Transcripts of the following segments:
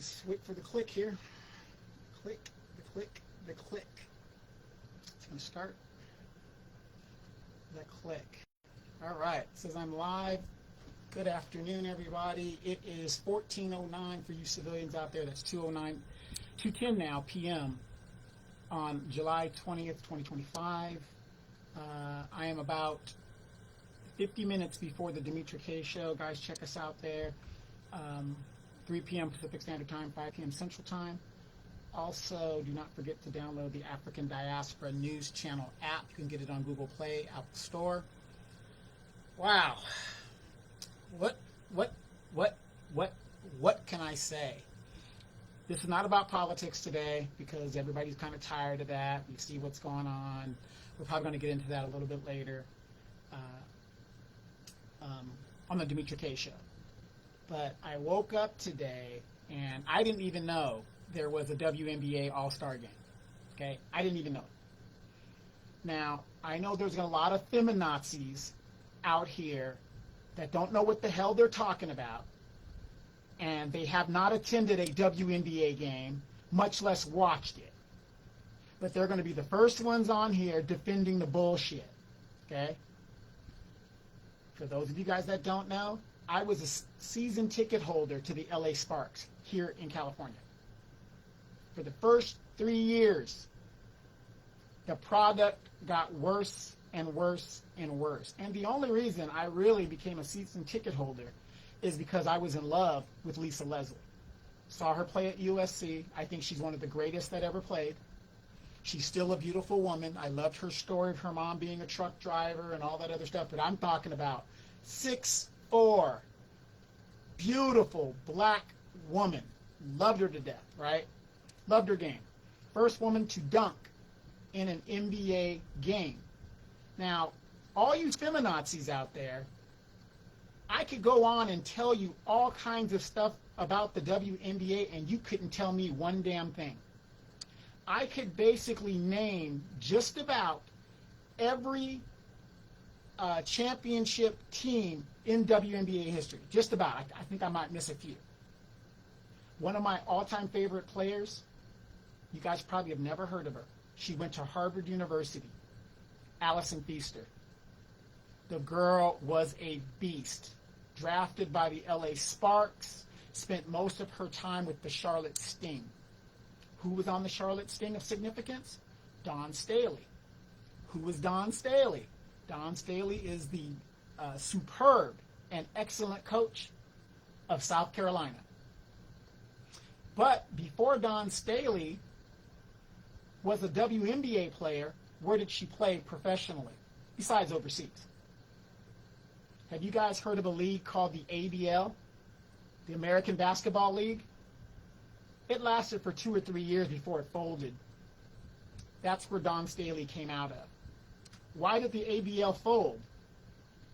Let's wait for the click here. Click, the click, the click. It's going to start. The click. All right. It says I'm live. Good afternoon, everybody. It is 14:09 for you civilians out there. That's 2:10 now p.m. on July 20th, 2025. I am about 50 minutes before the Dimitri K show. Guys, check us out there. 3 p.m. Pacific Standard Time, 5 p.m. Central Time. Also, do not forget to download the African Diaspora News Channel app. You can get it on Google Play, Apple Store. Wow. What can I say? This is not about politics today because everybody's kind of tired of that. We see what's going on. We're probably going to get into that a little bit later on the Dimitri K show. But I woke up today and I didn't even know there was a WNBA All-Star game. Okay? I didn't even know it. Now, I know there's a lot of feminazis out here that don't know what the hell they're talking about, and they have not attended a WNBA game, much less watched it. But they're going to be the first ones on here defending the bullshit. Okay? For those of you guys that don't know, I was a season ticket holder to the LA Sparks here in California. For the first 3 years, the product got worse and worse and worse. And the only reason I really became a season ticket holder is because I was in love with Lisa Leslie. Saw her play at USC. I think she's one of the greatest that ever played. She's still a beautiful woman. I loved her story of her mom being a truck driver and all that other stuff. But I'm talking about 6'4", beautiful black woman. Loved her to death, right? Loved her game. First woman to dunk in an NBA game. Now, all you feminazis out there, I could go on and tell you all kinds of stuff about the WNBA and you couldn't tell me one damn thing. I could basically name just about every championship team in WNBA history. Just about. I think I might miss a few. One of my all-time favorite players, you guys probably have never heard of her. She went to Harvard University. Allison Feaster. The girl was a beast. Drafted by the LA Sparks, spent most of her time with the Charlotte Sting. Who was on the Charlotte Sting of significance? Dawn Staley. Who was Dawn Staley? Dawn Staley is the superb and excellent coach of South Carolina. But before Dawn Staley was a WNBA player, where did she play professionally, besides overseas? Have you guys heard of a league called the ABL, the American Basketball League? It lasted for 2 or 3 years before it folded. That's where Dawn Staley came out of. Why did the ABL fold?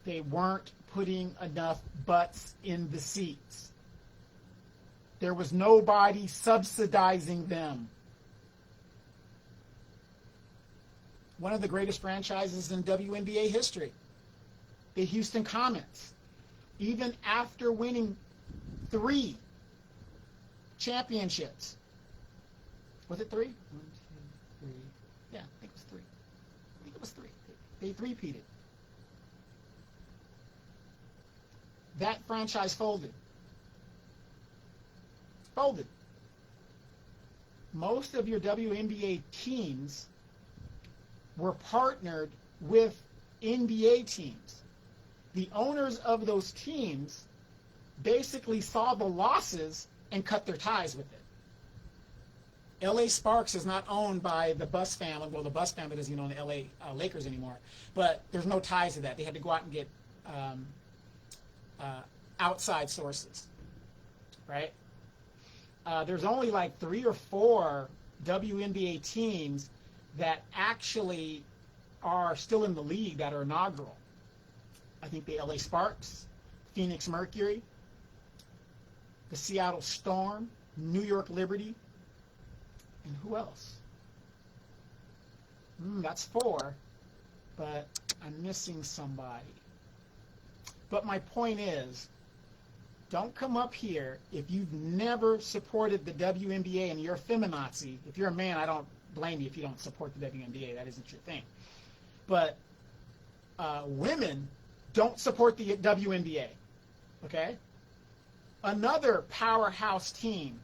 They weren't putting enough butts in the seats. There was nobody subsidizing them. One of the greatest franchises in WNBA history, the Houston Comets. Even after winning 3 championships. Was it 3? 1, 2, 3. Yeah, I think it was 3. I think it was 3. They three-peated. That franchise folded. Folded. Most of your WNBA teams were partnered with NBA teams. The owners of those teams basically saw the losses and cut their ties with it. LA Sparks is not owned by the Buss family. Well, the Buss family doesn't even own the LA Lakers anymore. But there's no ties to that. They had to go out and get outside sources, right? There's only like 3 or 4 WNBA teams that actually are still in the league that are inaugural. I think the LA Sparks, Phoenix Mercury, the Seattle Storm, New York Liberty, and who else? That's 4, but I'm missing somebody. But my point is, don't come up here if you've never supported the WNBA and you're a feminazi. If you're a man, I don't blame you if you don't support the WNBA. That isn't your thing. But women don't support the WNBA. Okay? Another powerhouse team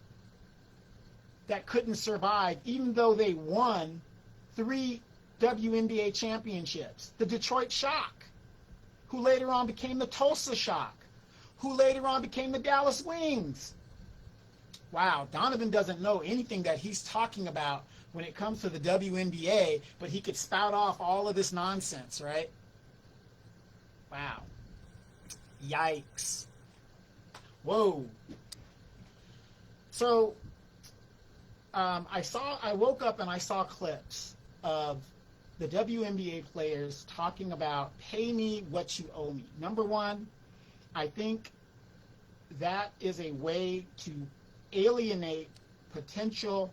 that couldn't survive, even though they won 3 WNBA championships. The Detroit Shock, who later on became the Tulsa Shock, who later on became the Dallas Wings. Wow, Donovan doesn't know anything that he's talking about when it comes to the WNBA, but he could spout off all of this nonsense, right? Wow. Yikes. Whoa. So, I woke up and I saw clips of the WNBA players talking about pay me what you owe me. Number one, I think that is a way to alienate potential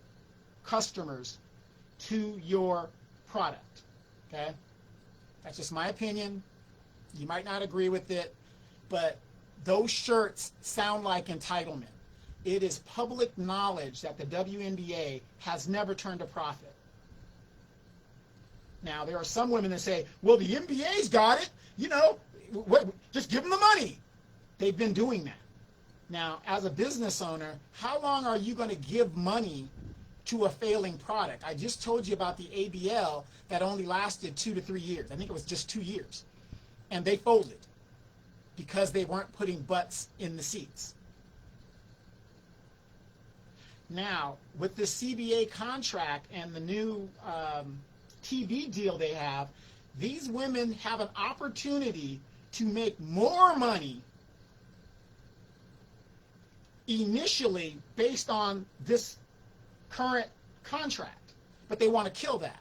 customers to your product. Okay? That's just my opinion. You might not agree with it, but those shirts sound like entitlement. It is public knowledge that the WNBA has never turned a profit. Now, there are some women that say, well, the NBA's got it. You know, just give them the money. They've been doing that. Now, as a business owner, how long are you going to give money to a failing product? I just told you about the ABL that only lasted 2 to 3 years. I think it was just 2 years. And they folded because they weren't putting butts in the seats. Now, with the CBA contract and the new TV deal they have, these women have an opportunity to make more money initially based on this current contract. But they want to kill that.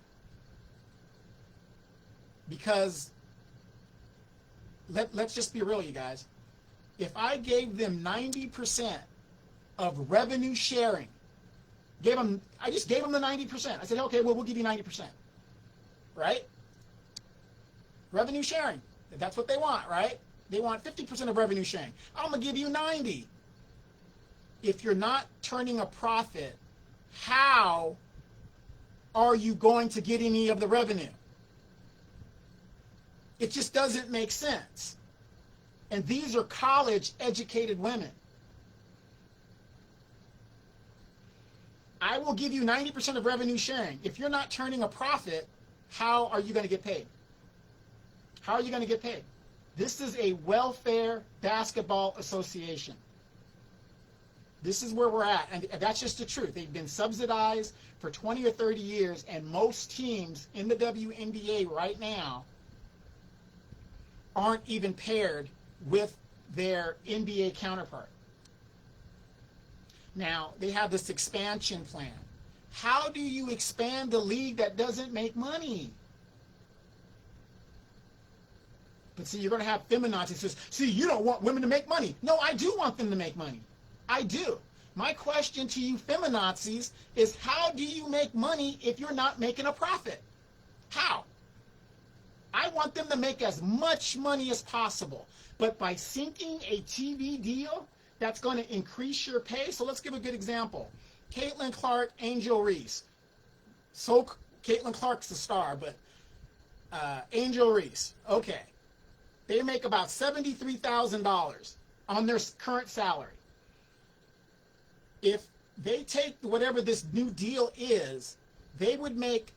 Because, let's just be real, you guys. If I gave them 90% of revenue sharing, I just gave them the 90%. I said, okay, well, we'll give you 90%. Right? Revenue sharing. That's what they want, right? They want 50% of revenue sharing. I'm going to give you 90. If you're not turning a profit, how are you going to get any of the revenue? It just doesn't make sense. And these are college-educated women. I will give you 90% of revenue sharing. If you're not turning a profit, how are you going to get paid? How are you going to get paid? This is a welfare basketball association. This is where we're at, and that's just the truth. They've been subsidized for 20 or 30 years, and most teams in the WNBA right now aren't even paired with their NBA counterpart. Now, they have this expansion plan. How do you expand a league that doesn't make money? But see, you're going to have feminazis who says, see, you don't want women to make money. No, I do want them to make money. I do. My question to you feminazis is, how do you make money if you're not making a profit? How? I want them to make as much money as possible. But by sinking a TV deal, that's going to increase your pay. So let's give a good example. Caitlin Clark, Angel Reese. So Caitlin Clark's the star, but Angel Reese. Okay. They make about $73,000 on their current salary. If they take whatever this new deal is, they would make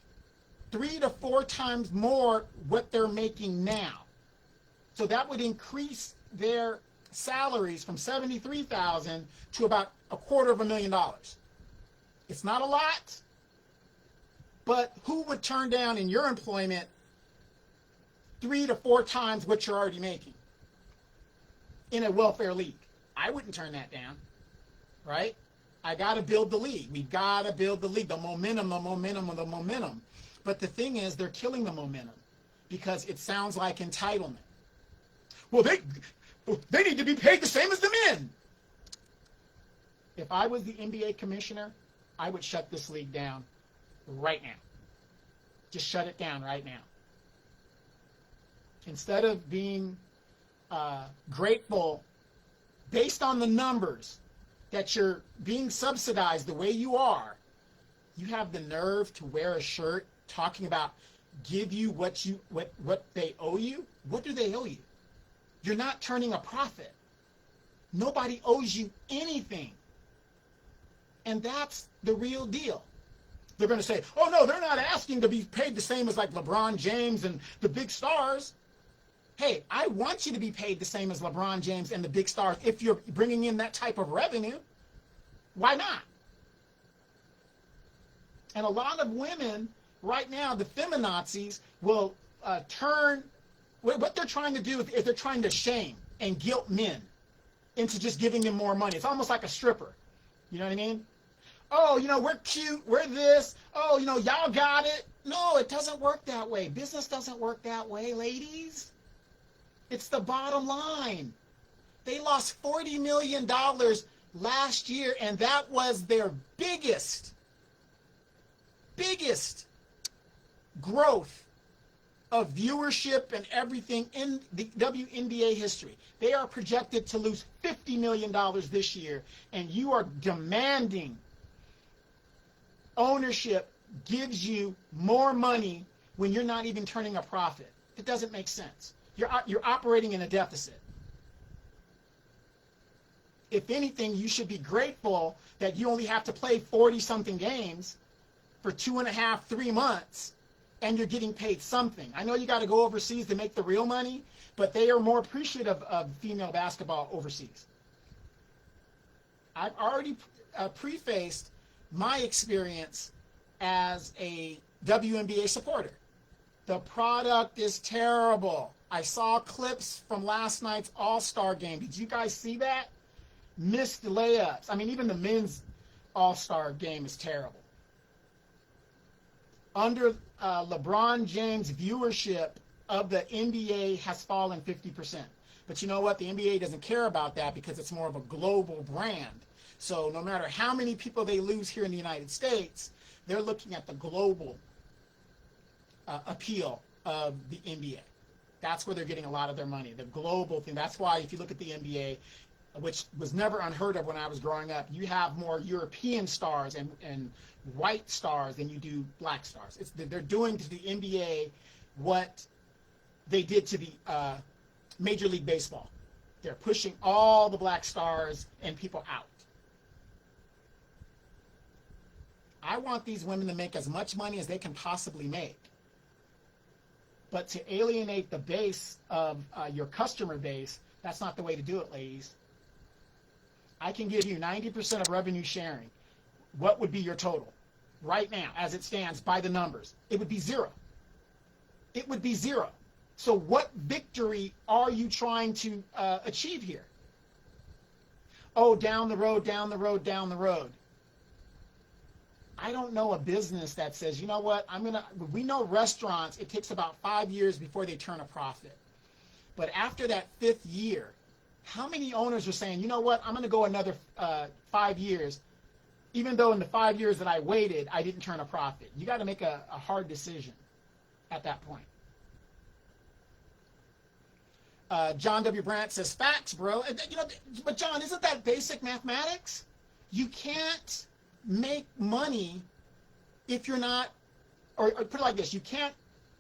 3 to 4 times more what they're making now. So that would increase their salaries from $73,000 to about $250,000. It's not a lot, but who would turn down in your employment 3 to 4 times what you're already making in a welfare league? I wouldn't turn that down, right? I got to build the league. We've got to build the league, the momentum. But the thing is, they're killing the momentum because it sounds like entitlement. Well, they need to be paid the same as the men. If I was the NBA commissioner, I would shut this league down right now. Just shut it down right now. Instead of being grateful based on the numbers that you're being subsidized the way you are, you have the nerve to wear a shirt talking about give you what they owe you? What do they owe you? You're not turning a profit. Nobody owes you anything. And that's the real deal. They're going to say, oh no, they're not asking to be paid the same as like LeBron James and the big stars. Hey, I want you to be paid the same as LeBron James and the big stars if you're bringing in that type of revenue. Why not? And a lot of women right now, the feminazis, will turn, what they're trying to do is they're trying to shame and guilt men into just giving them more money. It's almost like a stripper. You know what I mean? Oh, we're cute, we're this. Oh, y'all got it. No, it doesn't work that way. Business doesn't work that way, ladies. It's the bottom line. They lost $40 million last year, and that was their biggest growth of viewership and everything in the WNBA history. They are projected to lose $50 million this year, and you are demanding ownership gives you more money when you're not even turning a profit. It doesn't make sense. You're operating in a deficit. If anything, you should be grateful that you only have to play 40-something games for 2.5, 3 months, and you're getting paid something. I know you got to go overseas to make the real money, but they are more appreciative of female basketball overseas. I've already prefaced my experience as a WNBA supporter. The product is terrible. I saw clips from last night's All-Star game. Did you guys see that? Missed layups. I mean, even the men's All-Star game is terrible. Under LeBron James, viewership of the NBA has fallen 50%. But you know what? The NBA doesn't care about that because it's more of a global brand. So no matter how many people they lose here in the United States, they're looking at the global appeal of the NBA. That's where they're getting a lot of their money, the global thing. That's why if you look at the NBA, which was never unheard of when I was growing up, you have more European stars and white stars than you do black stars. They're doing to the NBA what they did to the Major League Baseball. They're pushing all the black stars and people out. I want these women to make as much money as they can possibly make. But to alienate the base of your customer base, that's not the way to do it, ladies. I can give you 90% of revenue sharing. What would be your total? Right now, as it stands, by the numbers, it would be zero. It would be zero. So what victory are you trying to achieve here? Oh, down the road, down the road, down the road. I don't know a business that says, you know what, we know restaurants, it takes about 5 years before they turn a profit. But after that 5th year, how many owners are saying, you know what, I'm going to go another 5 years, even though in the 5 years that I waited, I didn't turn a profit? You got to make a hard decision at that point. John W. Brandt says, facts, bro. But John, isn't that basic mathematics? You can't make money if you're not, or put it like this, you can't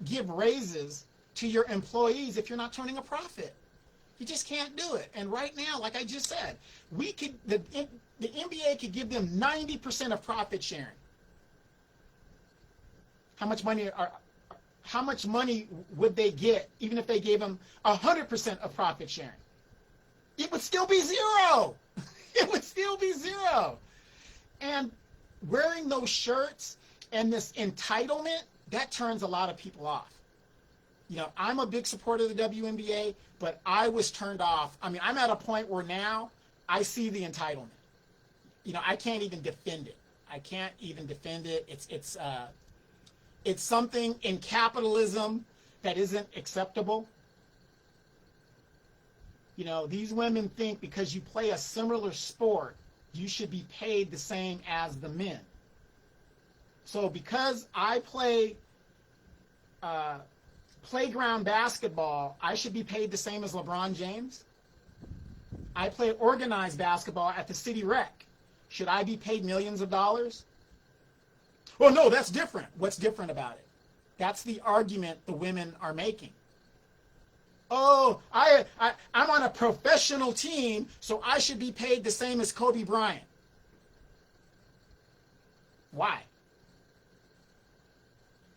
give raises to your employees if you're not turning a profit. You just can't do it. And right now, like I just said, the NBA could give them 90% of profit sharing. How much money would they get even if they gave them 100% of profit sharing? It would still be zero. It would still be zero. And wearing those shirts and this entitlement, that turns a lot of people off. I'm a big supporter of the WNBA, but I was turned off. I mean, I'm at a point where now I see the entitlement. I can't even defend it. I can't even defend it. It's something in capitalism that isn't acceptable. These women think because you play a similar sport, you should be paid the same as the men. So because I play playground basketball, I should be paid the same as LeBron James? I play organized basketball at the city rec. Should I be paid millions of dollars? Well, no, that's different. What's different about it? That's the argument the women are making. Oh, I'm on a professional team, so I should be paid the same as Kobe Bryant. Why?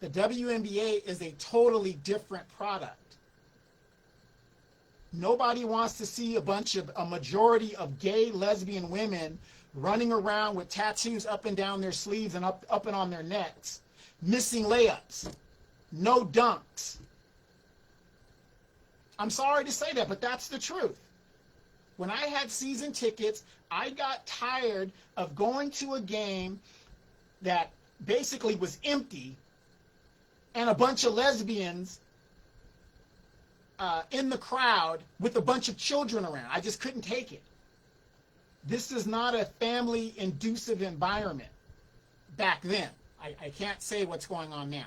The WNBA is a totally different product. Nobody wants to see a majority of gay, lesbian women running around with tattoos up and down their sleeves and up and on their necks, missing layups, no dunks. I'm sorry to say that, but that's the truth. When I had season tickets, I got tired of going to a game that basically was empty and a bunch of lesbians in the crowd with a bunch of children around. I just couldn't take it. This is not a family-inducive environment back then. I can't say what's going on now.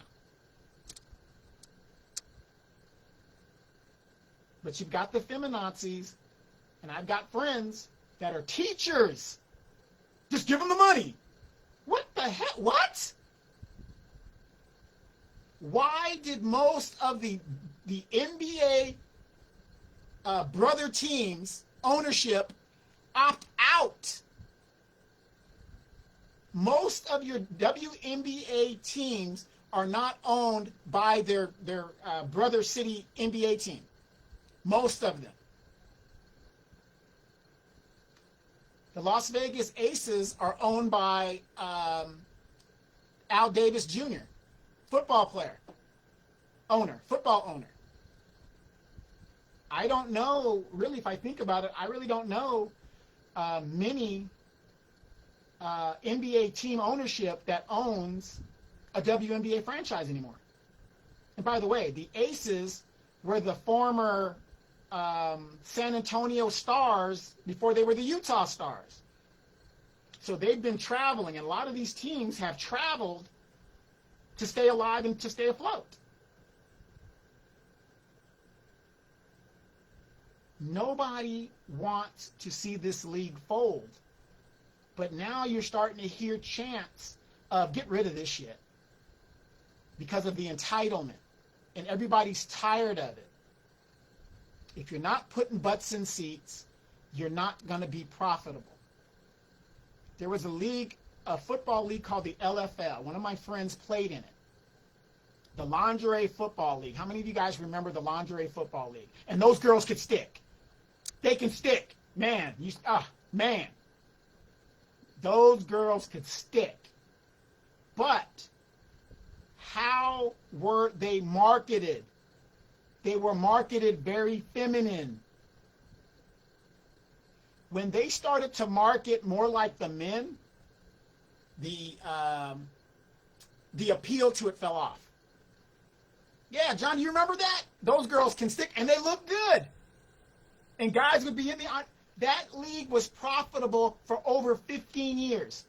But you've got the feminazis, and I've got friends that are teachers. Just give them the money. What the heck? What? Why did most of the NBA brother teams ownership opt out? Most of your WNBA teams are not owned by their brother city NBA team. Most of them. The Las Vegas Aces are owned by Al Davis Jr., football owner. I don't know, really, if I think about it, I really don't know many NBA team ownership that owns a WNBA franchise anymore. And by the way, the Aces were the former San Antonio Stars before they were the Utah Stars. So they've been traveling, and a lot of these teams have traveled to stay alive and to stay afloat. Nobody wants to see this league fold. But now you're starting to hear chants of get rid of this shit because of the entitlement. And everybody's tired of it. If you're not putting butts in seats, you're not going to be profitable. There was a football league called the LFL. One of my friends played in it. The Lingerie Football League. How many of you guys remember the Lingerie Football League? And those girls could stick. They can stick. Man. Man. Those girls could stick. But how were they marketed? They were marketed very feminine. When they started to market more like the men, the appeal to it fell off. Yeah, John, you remember that? Those girls can stick, and they look good. And guys would be in that league was profitable for over 15 years.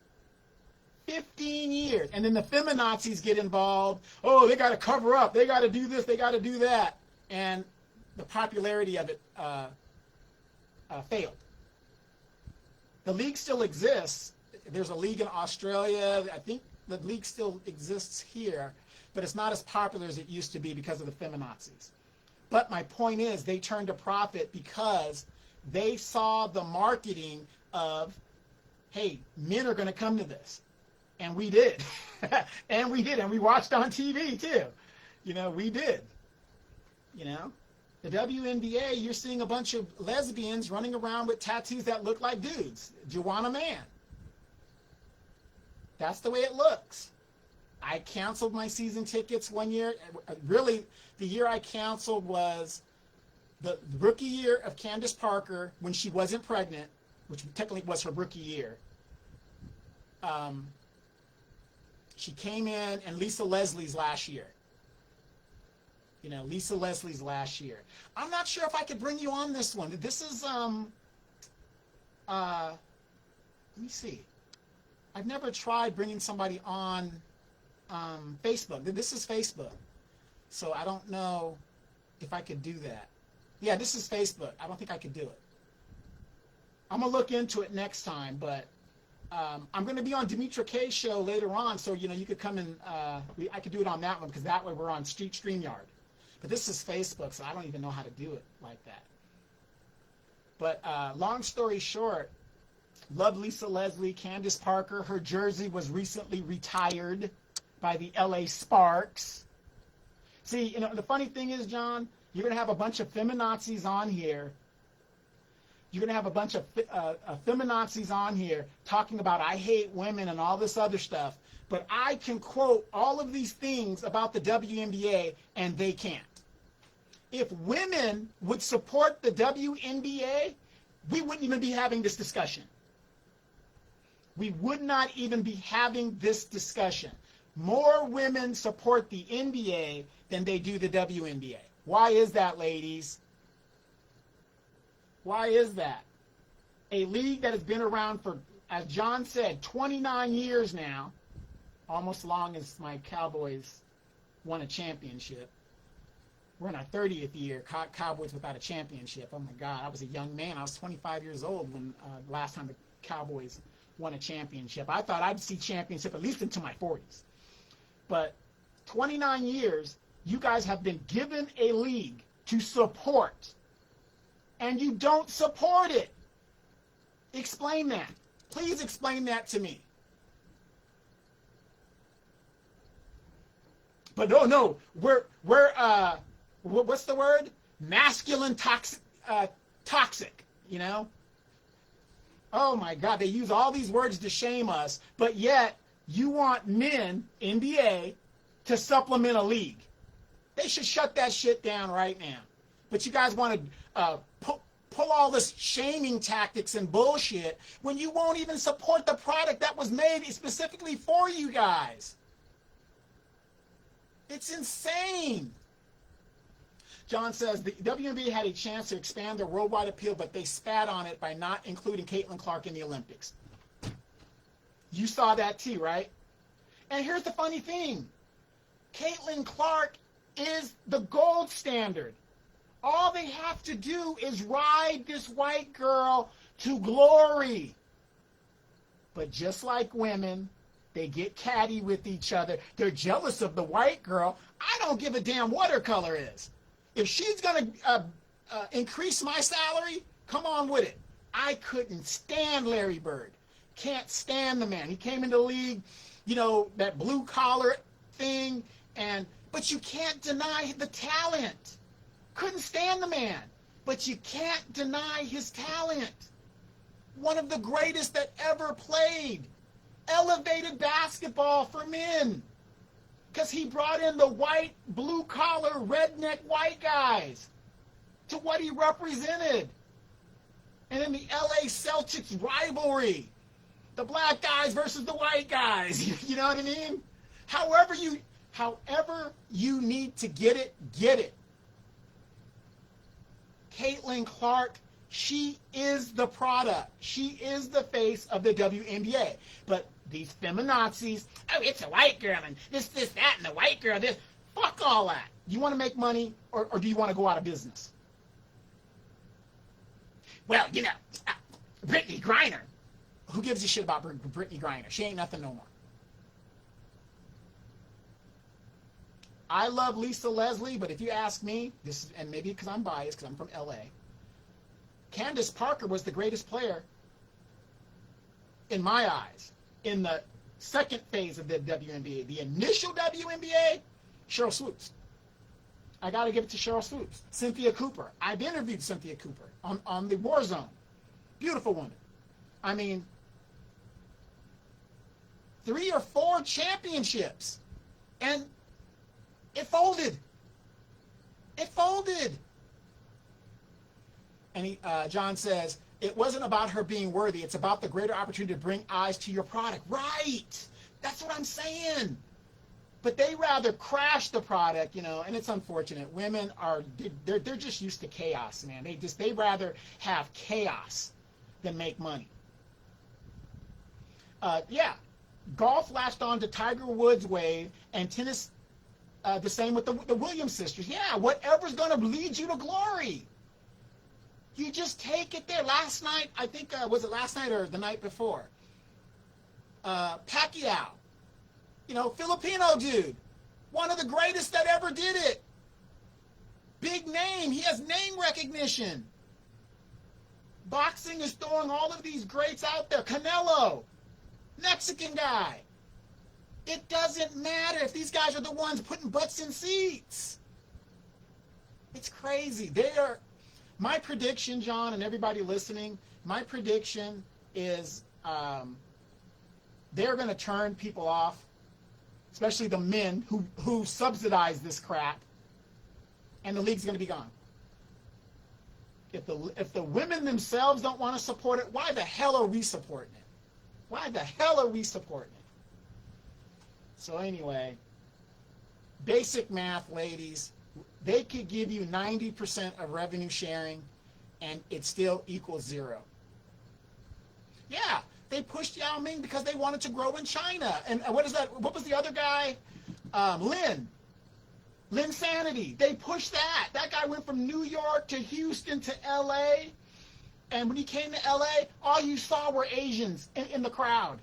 15 years. And then the feminazis get involved. Oh, they got to cover up. They got to do this. They got to do that. And the popularity of it failed. The league still exists. There's a league in Australia. I think the league still exists here, but it's not as popular as it used to be because of the feminazis. But my point is, they turned a profit because they saw the marketing of, hey, men are going to come to this. And we did. And we did. And we watched on TV too. We did. The WNBA, you're seeing a bunch of lesbians running around with tattoos that look like dudes. Do you want a man? That's the way it looks. I canceled my season tickets one year. Really, the year I canceled was the rookie year of Candace Parker when she wasn't pregnant, which technically was her rookie year. She came in, and Lisa Leslie's last year. Lisa Leslie's last year. I'm not sure if I could bring you on this one. This is, let me see. I've never tried bringing somebody on Facebook. This is Facebook. So I don't know if I could do that. Yeah, this is Facebook. I don't think I could do it. I'm going to look into it next time, but I'm going to be on Demetra K's show later on, so, you know, you could come and I could do it on that one, because that way we're on StreamYard. But this is Facebook, so I don't even know how to do it like that. But long story short, love Lisa Leslie, Candace Parker. Her jersey was recently retired by the LA Sparks. See, you know, the funny thing is, John, you're going to have a bunch of feminazis on here. You're going to have a bunch of feminazis on here talking about I hate women and all this other stuff. But I can quote all of these things about the WNBA, and they can't. If women would support the WNBA, we wouldn't even be having this discussion. We would not even be having this discussion. More women support the NBA than they do the WNBA. Why is that, ladies? Why is that? A league that has been around for, as John said, 29 years now, almost as long as my Cowboys won a championship. We're in our 30th year, Cowboys without a championship. Oh, my God. I was a young man. I was 25 years old when the last time the Cowboys won a championship. I thought I'd see championship at least into my 40s. But 29 years, you guys have been given a league to support, and you don't support it. Explain that. Please explain that to me. But no, we're what's the word? Masculine toxic, you know? Oh my God, they use all these words to shame us, but yet you want men, NBA, to supplement a league. They should shut that shit down right now. But you guys want to pull all this shaming tactics and bullshit when you won't even support the product that was made specifically for you guys. It's insane. John says the WNBA had a chance to expand their worldwide appeal, but they spat on it by not including Caitlin Clark in the Olympics. You saw that too, right? And here's the funny thing. Caitlin Clark is the gold standard. All they have to do is ride this white girl to glory. But just like women, they get catty with each other. They're jealous of the white girl. I don't give a damn what her color is. If she's going to increase my salary, come on with it. I couldn't stand Larry Bird. Can't stand the man. He came into the league, you know, that blue collar thing, but you can't deny the talent. Couldn't stand the man, but you can't deny his talent. One of the greatest that ever played. Elevated basketball for men. Because he brought in the white, blue-collar, redneck white guys to what he represented. And in the LA Celtics rivalry, the black guys versus the white guys. You know what I mean? However you need to get it, get it. Caitlin Clark, she is the product. She is the face of the WNBA. But these feminazis, oh, it's a white girl, and this, that, and the white girl, this. Fuck all that. You want to make money, or do you want to go out of business? Well, you know, Brittany Griner. Who gives a shit about Brittany Griner? She ain't nothing no more. I love Lisa Leslie, but if you ask me, and maybe because I'm biased, because I'm from LA, Candace Parker was the greatest player, in my eyes, in the second phase of the WNBA. The initial WNBA, Cheryl Swoops. I got to give it to Cheryl Swoops. Cynthia Cooper. I've interviewed Cynthia Cooper on the War Zone. Beautiful woman. I mean, 3 or 4 championships. And it folded. It folded. And John says, it wasn't about her being worthy. It's about the greater opportunity to bring eyes to your product. Right. That's what I'm saying. But they rather crash the product, you know, and it's unfortunate. Women they're just used to chaos, man. They rather have chaos than make money. Yeah. Golf latched on to Tiger Woods' wave, and tennis the same with the Williams sisters. Yeah, whatever's going to lead you to glory. You just take it there. Last night, I think, was it last night or the night before? Pacquiao, Filipino dude, one of the greatest that ever did it. Big name. He has name recognition. Boxing is throwing all of these greats out there. Canelo, Mexican guy. It doesn't matter if these guys are the ones putting butts in seats. It's crazy. My prediction, John, and everybody listening, my prediction is they're going to turn people off, especially the men who subsidize this crap, and the league's going to be gone. If the women themselves don't want to support it, why the hell are we supporting it? Why the hell are we supporting it? So anyway, basic math, ladies. They could give you 90% of revenue sharing, and it still equals zero. Yeah, they pushed Yao Ming because they wanted to grow in China. And what is that? What was the other guy? Lin Sanity. They pushed that. That guy went from New York to Houston to L.A., and when he came to L.A., all you saw were Asians in the crowd.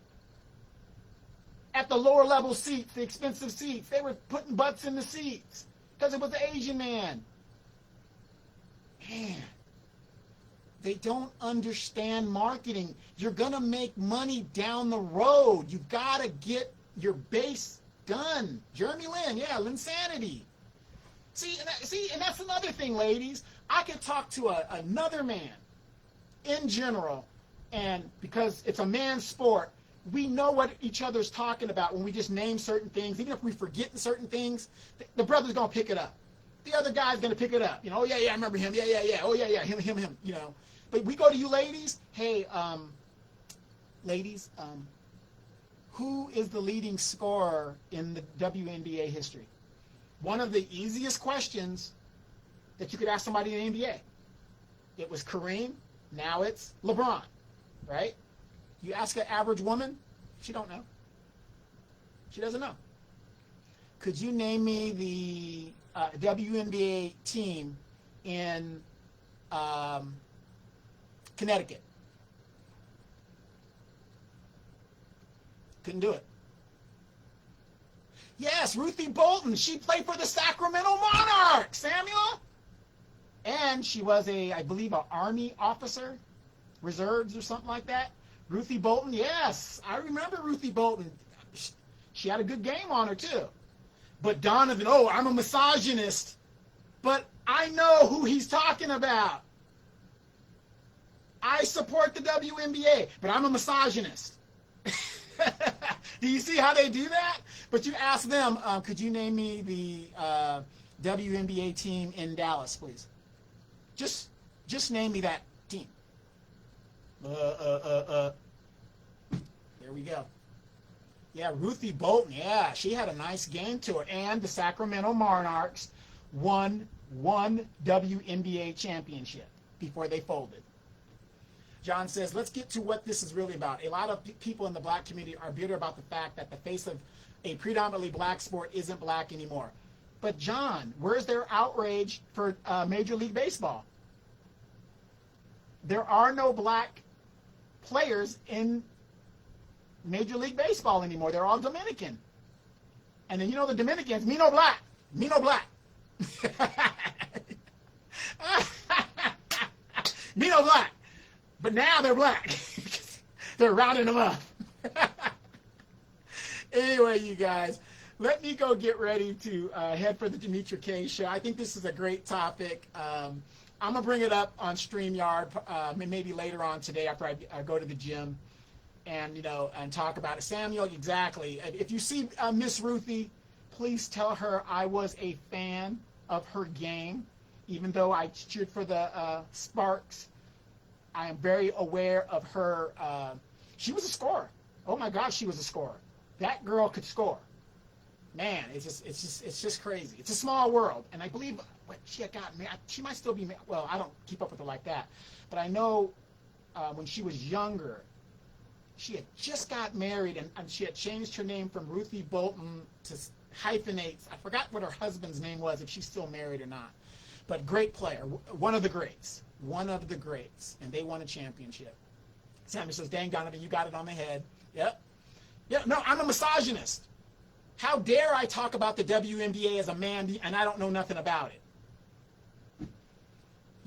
At the lower level seats, the expensive seats. They were putting butts in the seats because it was an Asian man. Man, they don't understand marketing. You're going to make money down the road. You've got to get your base done. Jeremy Lin, yeah, Linsanity. See, and that's another thing, ladies. I could talk to another man in general, and because it's a man's sport, we know what each other's talking about when we just name certain things. Even if we forget certain things, the brother's going to pick it up. The other guy's going to pick it up. Oh, yeah, I remember him. Yeah. Oh, yeah, him. But we go to you ladies. Hey, ladies, who is the leading scorer in the WNBA history? One of the easiest questions that you could ask somebody in the NBA. It was Kareem. Now it's LeBron, right? You ask an average woman, she don't know. She doesn't know. Could you name me the WNBA team in Connecticut? Couldn't do it. Yes, Ruthie Bolton. She played for the Sacramento Monarchs, Samuel. And she was I believe, an Army officer, reserves or something like that. Ruthie Bolton, yes. I remember Ruthie Bolton. She had a good game on her, too. But Donovan, I'm a misogynist. But I know who he's talking about. I support the WNBA, but I'm a misogynist. Do you see how they do that? But you ask them, could you name me the WNBA team in Dallas, please? Just name me that team. There we go. Yeah, Ruthie Bolton. Yeah, she had a nice game to her. And the Sacramento Monarchs won one WNBA championship before they folded. John says, let's get to what this is really about. A lot of people in the black community are bitter about the fact that the face of a predominantly black sport isn't black anymore. But John, where's their outrage for Major League Baseball? There are no black players in Major League Baseball anymore. They're all Dominican. And then the Dominicans, me no black. Me no black. Me no black. But now they're black. They're rounding them up. Anyway, you guys, let me go get ready to head for the Demetra K show. I think this is a great topic. I'm going to bring it up on StreamYard maybe later on today after I go to the gym and talk about it. Samuel, exactly. If you see Miss Ruthie, please tell her I was a fan of her game, even though I cheered for the Sparks. I am very aware of her. She was a scorer. Oh my gosh, she was a scorer. That girl could score. Man, it's just crazy. It's a small world, and I believe she had gotten married. She might still be. Well, I don't keep up with her like that, but I know when she was younger, she had just got married, and she had changed her name from Ruthie Bolton to hyphenates. I forgot what her husband's name was, if she's still married or not. But great player, one of the greats, and they won a championship. Samuel says, dang, Donovan, you got it on the head. Yep. Yeah, no, I'm a misogynist. How dare I talk about the WNBA as a man and I don't know nothing about it?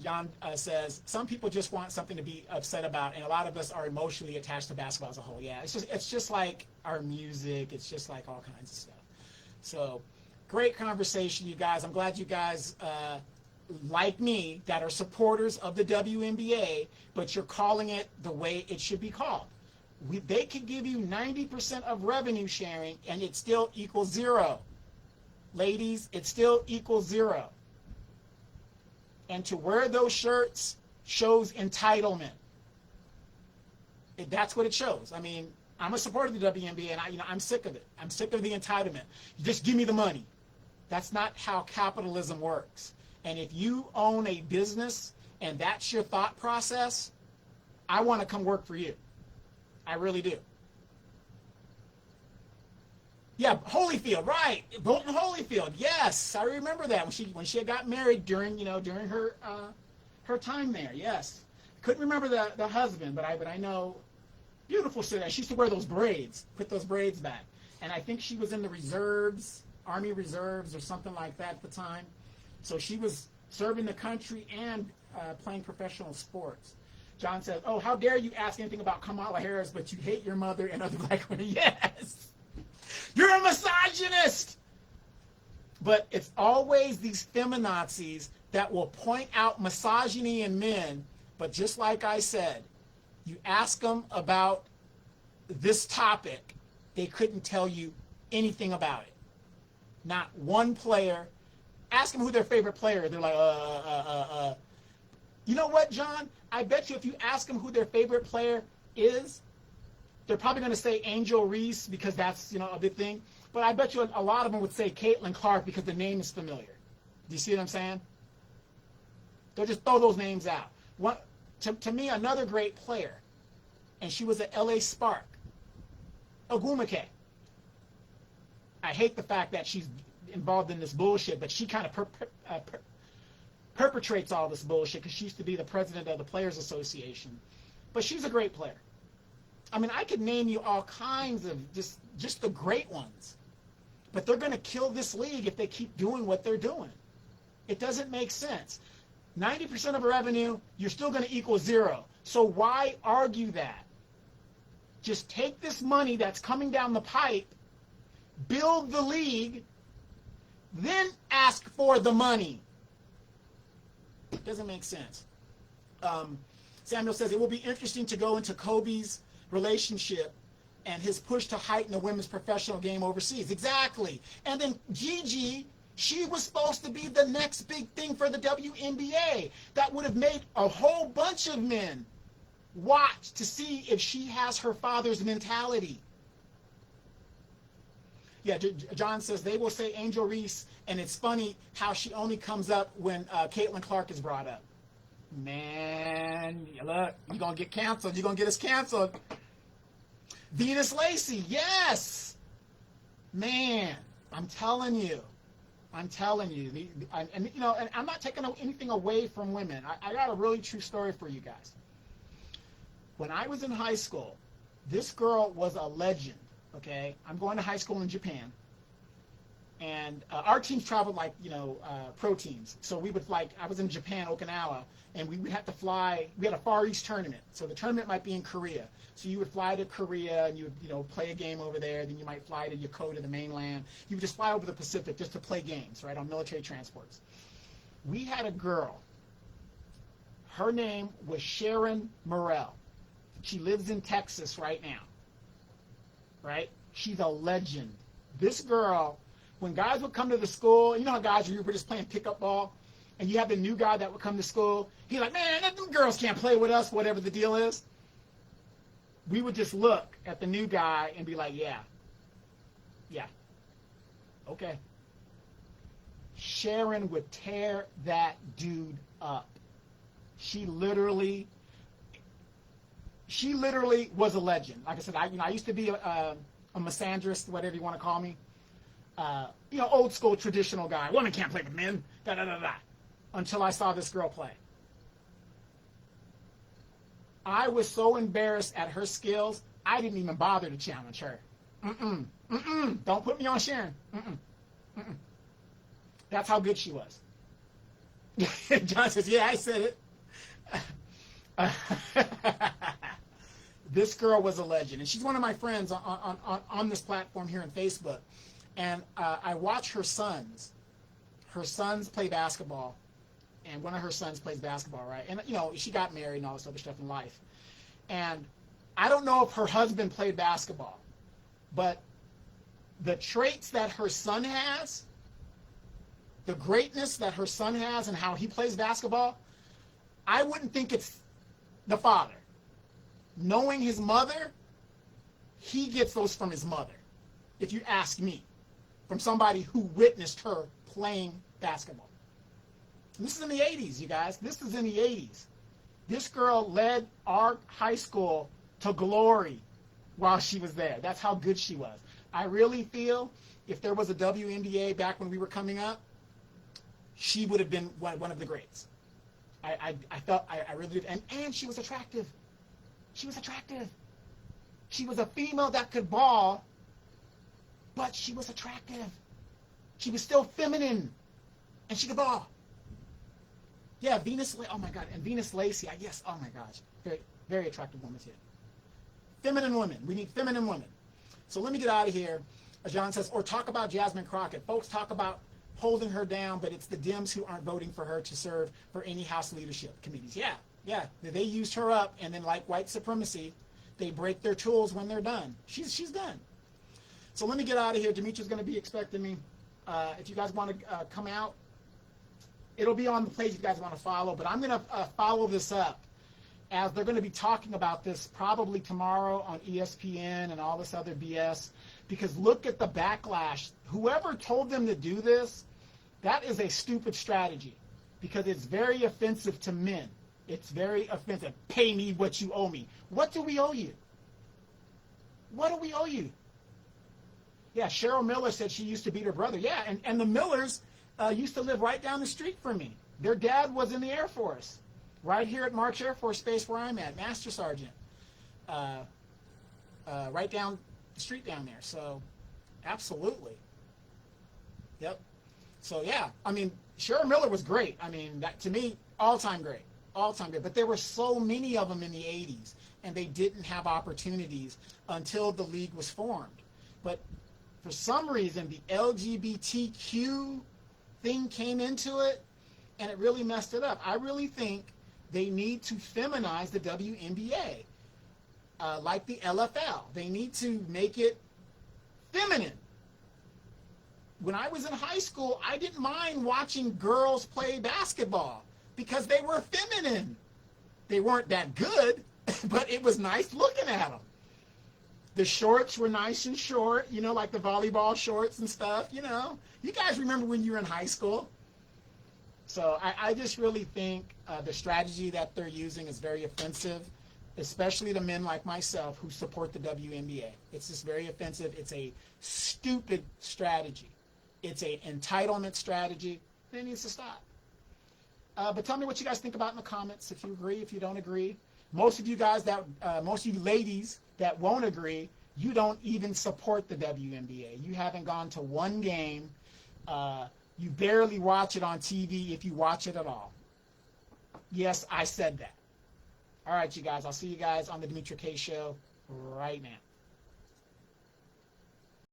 Jan says, some people just want something to be upset about, and a lot of us are emotionally attached to basketball as a whole. Yeah, it's just like our music. It's just like all kinds of stuff. So, great conversation, you guys. I'm glad you guys, like me, that are supporters of the WNBA, but you're calling it the way it should be called. They could give you 90% of revenue sharing, and it still equals zero. Ladies, it still equals zero. And to wear those shirts shows entitlement. That's what it shows. I mean, I'm a supporter of the WNBA, and I'm sick of it. I'm sick of the entitlement. You just give me the money. That's not how capitalism works. And if you own a business and that's your thought process, I want to come work for you. I really do. Yeah, Holyfield, right? Bolton Holyfield, yes, I remember that when she had got married during her time there. Yes, couldn't remember the husband, but I know, beautiful sister. She used to wear those braids, put those braids back, and I think she was in the reserves, Army Reserves or something like that at the time. So she was serving the country and playing professional sports. John says, "Oh, how dare you ask anything about Kamala Harris, but you hate your mother and other black women?" Yes. You're a misogynist! But it's always these feminazis that will point out misogyny in men, but just like I said, you ask them about this topic, they couldn't tell you anything about it. Not one player. Ask them who their favorite player is. They're like, You know what, John? I bet you if you ask them who their favorite player is, they're probably going to say Angel Reese because that's, a big thing. But I bet you a lot of them would say Caitlin Clark because the name is familiar. Do you see what I'm saying? They'll just throw those names out. To me, another great player, and she was at LA Spark, Ogwumike. I hate the fact that she's involved in this bullshit, but she kind of perpetrates all this bullshit because she used to be the president of the Players Association. But she's a great player. I mean, I could name you all kinds of just the great ones. But they're going to kill this league if they keep doing what they're doing. It doesn't make sense. 90% of revenue, you're still going to equal zero. So why argue that? Just take this money that's coming down the pipe, build the league, then ask for the money. It doesn't make sense. Samuel says, it will be interesting to go into Kobe's relationship and his push to heighten the women's professional game overseas. Exactly. And then Gigi, she was supposed to be the next big thing for the WNBA. That would have made a whole bunch of men watch to see if she has her father's mentality. Yeah, John says they will say Angel Reese, and it's funny how she only comes up when Caitlin Clark is brought up. Man, look, you're going to get canceled. You're going to get us canceled. Venus Lacey, yes. Man, I'm telling you. And I'm not taking anything away from women. I got a really true story for you guys. When I was in high school, this girl was a legend, okay? I'm going to high school in Japan. And our teams traveled like, pro teams. So we would I was in Japan, Okinawa, and we would have to fly. We had a Far East tournament. So the tournament might be in Korea. So you would fly to Korea and you would, play a game over there. Then you might fly to Yokota, the mainland. You would just fly over the Pacific just to play games, right, on military transports. We had a girl. Her name was Sharon Morrell. She lives in Texas right now, right? She's a legend. This girl, when guys would come to the school, you know how guys were just playing pickup ball, and you have the new guy that would come to school. He's like, man, them girls can't play with us, whatever the deal is. We would just look at the new guy and be like, yeah, okay. Sharon would tear that dude up. She literally was a legend. Like I said, I used to be a misandrist, whatever you want to call me. Old school traditional guy. Women can't play with men. Da da da da. until I saw this girl play. I was so embarrassed at her skills, I didn't even bother to challenge her. Don't put me on Sharon. That's how good she was. John says, yeah, I said it. This girl was a legend, and she's one of my friends on this platform here on Facebook. And I watch her sons. Her sons play basketball, and one of her sons plays basketball, right? And, you know, she got married and all this other stuff in life. And I don't know if her husband played basketball, but the traits that her son has, the greatness that her son has and how he plays basketball, I wouldn't think it's the father. Knowing his mother, he gets those from his mother, if you ask me, from somebody who witnessed her playing basketball. And this is in the 80s, you guys. This is in the 80s. This girl led our high school to glory while she was there. That's how good she was. I really feel if there was a WNBA back when we were coming up, she would have been one of the greats. I really did. And she was attractive. She was attractive. She was a female that could ball, but she was attractive. She was still feminine, and she could ball. Yeah, Venus, oh my God, and Venus Lacey, yes, oh my gosh, very, very attractive woman too. Feminine women, we need feminine women. So let me get out of here. John says, or talk about Jasmine Crockett. Folks talk about holding her down, but it's the Dems who aren't voting for her to serve for any House leadership committees. Yeah, they used her up, and then like white supremacy, they break their tools when they're done. She's done. So let me get out of here. Demetria's going to be expecting me. If you guys want to come out, it'll be on the page if you guys want to follow, but I'm going to follow this up as they're going to be talking about this probably tomorrow on ESPN and all this other BS, because look at the backlash. Whoever told them to do this, that is a stupid strategy because it's very offensive to men. It's very offensive. Pay me what you owe me. What do we owe you? What do we owe you? Yeah, Cheryl Miller said she used to beat her brother. Yeah, and the Millers used to live right down the street from me. Their dad was in the Air Force, right here at March Air Force Base where I'm at, Master Sergeant, right down the street down there. So, absolutely. Yep. So, yeah, I mean, Cheryl Miller was great. I mean, that to me, all-time great. All-time great. But there were so many of them in the 80s, and they didn't have opportunities until the league was formed. But for some reason, the LGBTQ thing came into it, and it really messed it up. I really think they need to feminize the WNBA, like the LFL. They need to make it feminine. When I was in high school, I didn't mind watching girls play basketball because they were feminine. They weren't that good, but it was nice looking at them. The shorts were nice and short, you know, like the volleyball shorts and stuff, you know. You guys remember when you were in high school? So I just really think the strategy that they're using is very offensive, especially to men like myself who support the WNBA. It's just very offensive. It's a stupid strategy. It's an entitlement strategy. It needs to stop. But tell me what you guys think about in the comments, if you agree, if you don't agree. Most of you guys most of you ladies that won't agree, you don't even support the WNBA. You haven't gone to one game. You barely watch it on TV if you watch it at all. Yes, I said that. All right, you guys. I'll see you guys on the Demetria K Show right now.